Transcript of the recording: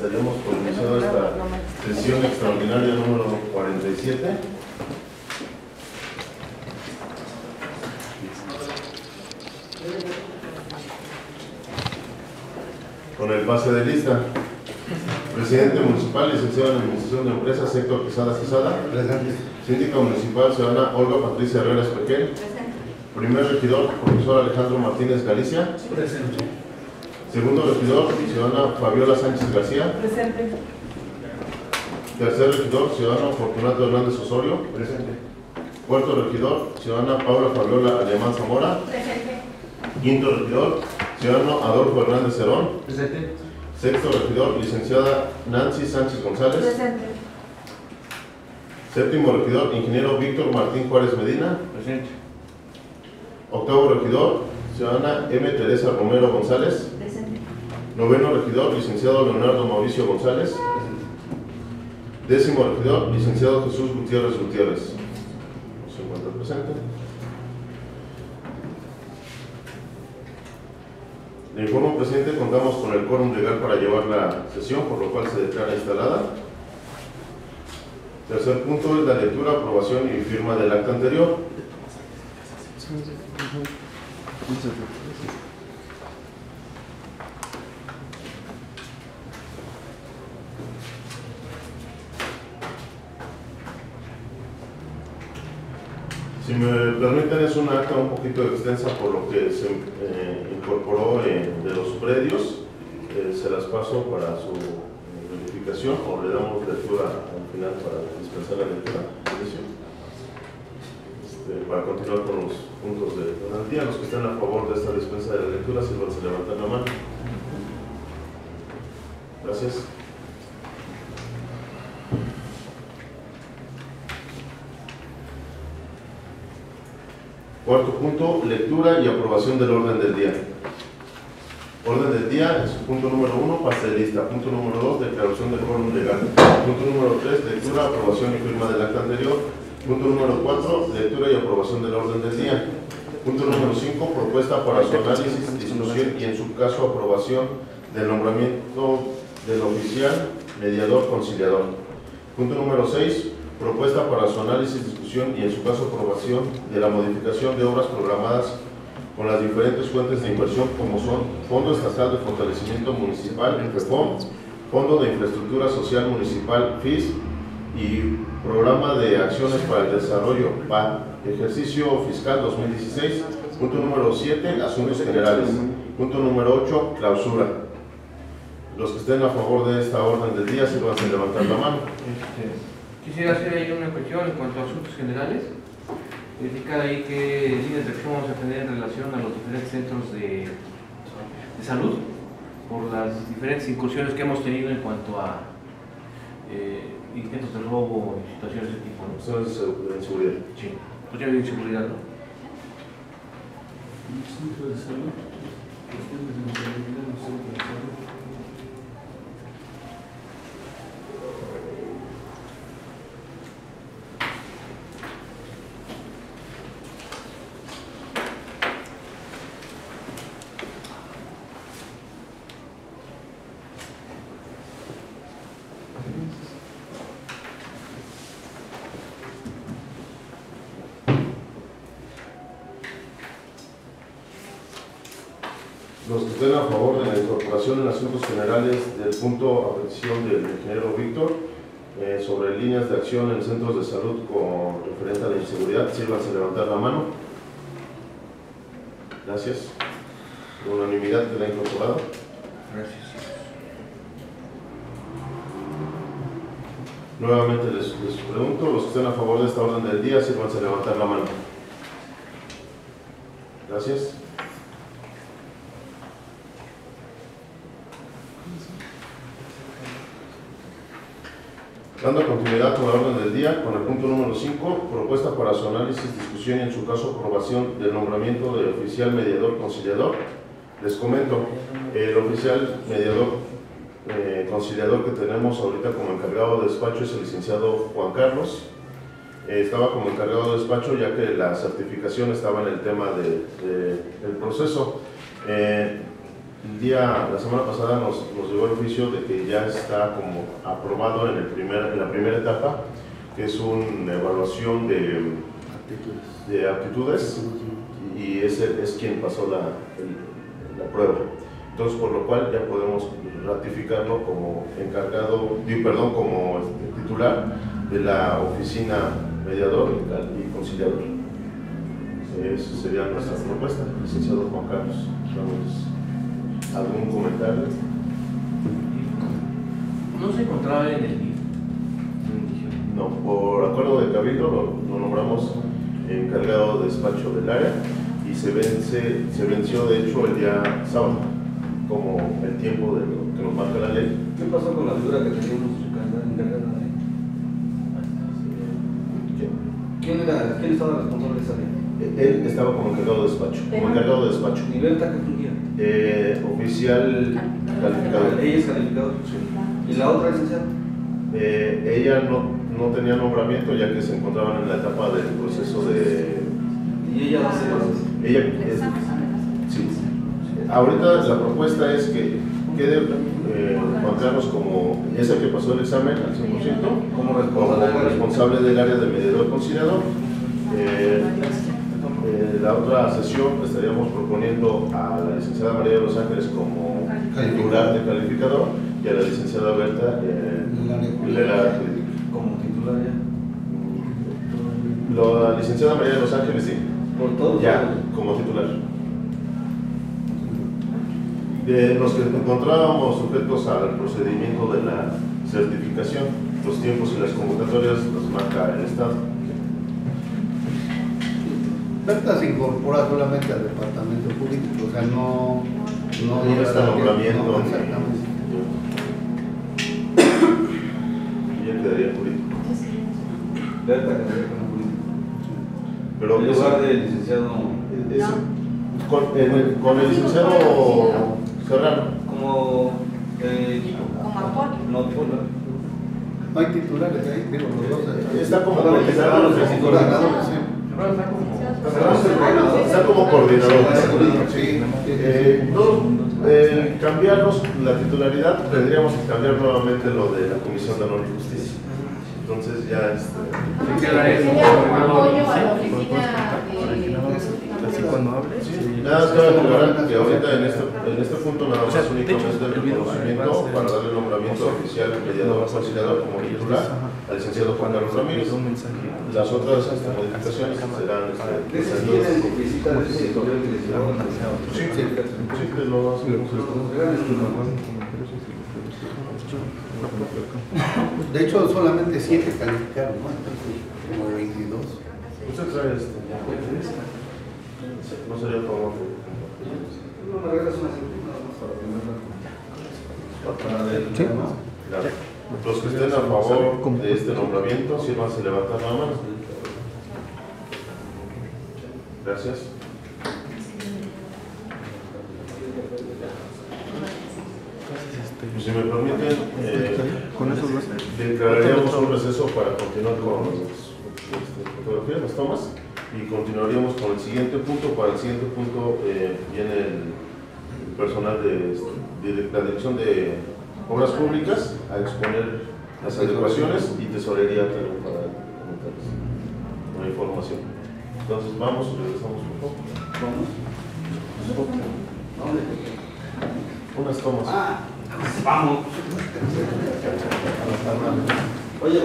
Estaríamos por iniciar esta sesión extraordinaria número 47. Con el pase de lista. Presidente municipal, licenciado en Administración de Empresas, Héctor Quesada Quesada. Presente. Síndica municipal, ciudadana Olga Patricia Herrera Espequel. Presente. Primer regidor, profesor Alejandro Martínez Galicia. Presente. Segundo regidor, ciudadana Fabiola Sánchez García. Presente. Tercer regidor, ciudadano Fortunato Hernández Osorio. Presente. Cuarto regidor, ciudadana Paula Fabiola Alemán Zamora. Presente. Quinto regidor, ciudadano Adolfo Hernández Cerón. Presente. Sexto regidor, licenciada Nancy Sánchez González. Presente. Séptimo regidor, ingeniero Víctor Martín Juárez Medina. Presente. Octavo regidor, ciudadana M. Teresa Romero González. Presente. Noveno regidor, licenciado Leonardo Mauricio González. Décimo regidor, licenciado Jesús Gutiérrez Gutiérrez. Se encuentra presente. Le informo, presidente, contamos con el quórum legal para llevar la sesión, por lo cual se declara instalada. Tercer punto es la lectura, aprobación y firma del acta anterior. Si me permiten, es una acta un poquito extensa por lo que se incorporó de los predios. Se las paso para su verificación o le damos lectura al final para dispensar la lectura. Para continuar con los puntos de garantía, los que estén a favor de esta dispensa de la lectura, sírvanse a levantar la mano. Gracias. Cuarto punto, lectura y aprobación del orden del día. Orden del día, es punto número 1, pase de lista. Punto número 2, declaración de quórum legal. Punto número 3, lectura, aprobación y firma del acta anterior. Punto número 4, lectura y aprobación del orden del día. Punto número 5, propuesta para su análisis, discusión y en su caso aprobación del nombramiento del oficial mediador conciliador. Punto número 6, propuesta para su análisis, discusión y en su caso aprobación de la modificación de obras programadas con las diferentes fuentes de inversión como son Fondo Estatal de Fortalecimiento Municipal, FEFOM, Fondo de Infraestructura Social Municipal, FIS, y Programa de Acciones para el Desarrollo, PA, Ejercicio Fiscal 2016. Punto número 7, Asuntos Generales. Punto número 8, Clausura. Los que estén a favor de esta orden del día, se van a levantar la mano. Quisiera hacer ahí una cuestión en cuanto a asuntos generales. Indicar ahí qué líneas de acción vamos a tener en relación a los diferentes centros de salud por las diferentes incursiones que hemos tenido en cuanto a intentos de robo y situaciones de ese tipo, ¿no? Cuestiones de seguridad. Sí, cuestiones de inseguridad, ¿no? Centro de salud, cuestiones de seguridad en el centro de salud. Los que estén a favor de la incorporación en asuntos generales del punto a petición del ingeniero Víctor sobre líneas de acción en centros de salud con referente a la inseguridad, sírvanse a levantar la mano. Gracias. Por unanimidad que la ha incorporado. Gracias. Nuevamente les pregunto, los que estén a favor de esta orden del día, sírvanse a levantar la mano. Gracias. Dando continuidad con la orden del día, con el punto número 5, propuesta para su análisis, discusión y en su caso aprobación del nombramiento de oficial mediador conciliador. Les comento, el oficial mediador conciliador que tenemos ahorita como encargado de despacho es el licenciado Juan Carlos. Estaba como encargado de despacho ya que la certificación estaba en el tema del proceso. La semana pasada nos llegó el oficio de que ya está como aprobado en la primera etapa, que es una evaluación de aptitudes, y ese es quien pasó la prueba. Entonces, por lo cual ya podemos ratificarlo como como titular de la oficina mediador y conciliador. Esa sería nuestra propuesta, licenciado Juan Carlos. ¿Algún comentario? No se encontraba en el BIF. No, por acuerdo de Cabildo lo nombramos encargado de despacho del área y se venció de hecho el día sábado, como el tiempo de lo que nos marca la ley. ¿Qué pasó con la figura que teníamos encargada ahí? ¿Quién estaba responsable de esa ley? Él estaba como encargado de despacho. ¿Y Berta qué fungía? Oficial calificador. ¿Ella es calificador? Sí. ¿Y la otra licenciada? Ella no tenía nombramiento, ya que se encontraban en la etapa del proceso de... ¿Y ella va a ser? Ella es... Sí. Ahorita la propuesta es que quede Juan Carlos como es el que pasó el examen al 100%, como responsable del área de mediador conciliador. La otra sesión estaríamos proponiendo a la licenciada María de los Ángeles como titular de calificador y a la licenciada Berta como titular ya. La licenciada María de los Ángeles sí. Por todo. Ya, como titular. De los que encontrábamos sujetos al procedimiento de la certificación, los tiempos y las convocatorias los marca el Estado. Berta se incorpora solamente al departamento jurídico, o sea, no está nombramiento. No, exactamente. Y ya quedaría jurídico. Berta quedaría como político. Pero en lugar del licenciado. Con el licenciado Serrano. Como equipo. Como apoyo. No, apoyo. No hay titulares ahí, digo, los dos. Está como Solamente coordinador. Coordinadores, sí. Está como coordinador. Sí. Cambiarnos la titularidad, tendríamos que cambiar nuevamente lo de la Comisión de Honor y Justicia. Entonces ya apoyo a la oficina Así cuando hables. nada más cabe aclarar que ahorita en este punto nada más únicamente el reconocimiento para darle nombramiento oficial mediador conciliador como titular al licenciado Juan Carlos Ramírez. Las otras modificaciones serán ¿Tienen visita de ese editorial que les llevaba? sí, que lo hacemos. De hecho, solamente 7 calificaron, ¿no? Entonces, como 22. Usted trae no sería como No, me regreso una segunda nada más para tenerla. Sí. claro. Los que estén a favor de este nombramiento, sírvanse levantar la mano. Gracias. Si me permiten, declararíamos un receso para continuar con las fotografías, las tomas, y continuaríamos con el siguiente punto. Para el siguiente punto viene el personal de la Dirección de Obras Públicas a exponer las adecuaciones y tesorería también para comentarles la información. Entonces vamos, regresamos un poco. Unas tomas. Vamos. Oye,